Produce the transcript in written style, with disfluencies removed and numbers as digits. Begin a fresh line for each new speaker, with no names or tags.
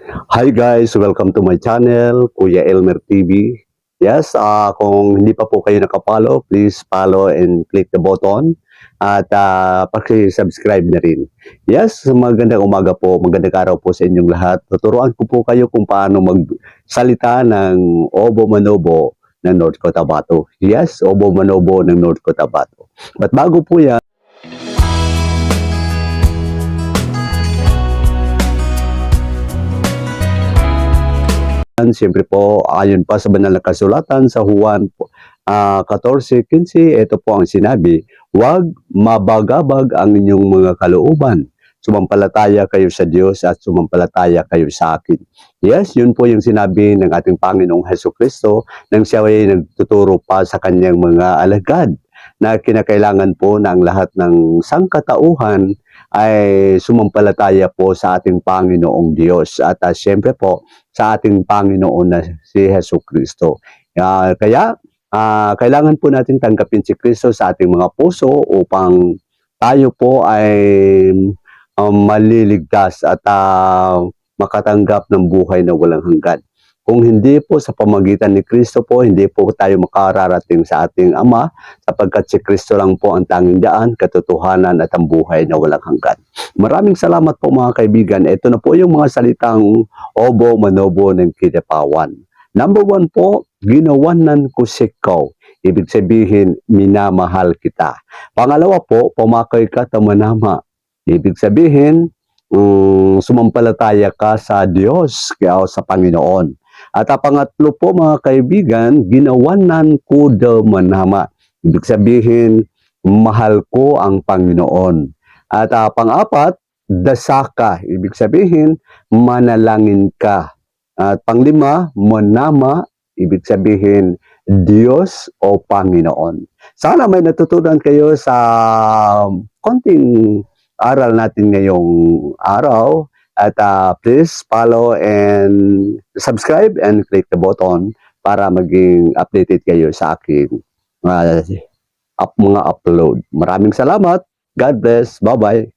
Hi guys, welcome to my channel, Kuya Elmer TV. Yes, kung hindi pa po kayo nakapollow, please follow and click the button at paki-subscribe na rin. Yes, magandang umaga po, magandang araw po sa inyong lahat. Tuturuan ko po kayo kung paano magsalita ng Obo Manobo ng North Cotabato. Yes, Obo Manobo ng North Cotabato. But bago po yan, siyempre po, ayon pa sa banal na kasulatan sa Juan 14:15, ito po ang sinabi, huwag mabagabag ang inyong mga kalooban. Sumampalataya kayo sa Diyos at sumampalataya kayo sa akin. Yes, yun po yung sinabi ng ating Panginoong Hesukristo nang siya ay nagtuturo pa sa kanyang mga alagad na kinakailangan po ng lahat ng sangkatauhan ay sumampalataya po sa ating Panginoong Diyos at siyempre po sa ating Panginoon na si Hesukristo. Kaya kailangan po natin tanggapin si Kristo sa ating mga puso upang tayo po ay maliligtas at makatanggap ng buhay na walang hanggan. Kung hindi po sa pamagitan ni Kristo po, hindi po tayo makararating sa ating Ama sapagkat si Kristo lang po ang tanging daan, katotohanan at ang buhay na walang hanggan. Maraming salamat po mga kaibigan. Ito na po yung mga salitang Obo Manobo ng Kidapawan. Number 1 po, ginawanan ko sikaw. Ibig sabihin, minamahal kita. Pangalawa po, pumakay ka tamanama. Ibig sabihin, sumampalataya ka sa Diyos o sa Panginoon. At pangatlo po mga kaibigan, ginawanan ko daw manama. Ibig sabihin, mahal ko ang Panginoon. At pang-apat, dasaka. Ibig sabihin, manalangin ka. At panglima, manama. Ibig sabihin, Diyos o Panginoon. Sana may natutunan kayo sa konting aral natin ngayong araw. At please follow and subscribe and click the button para maging updated kayo sa aking mga upload. Maraming salamat. God bless. Bye-bye.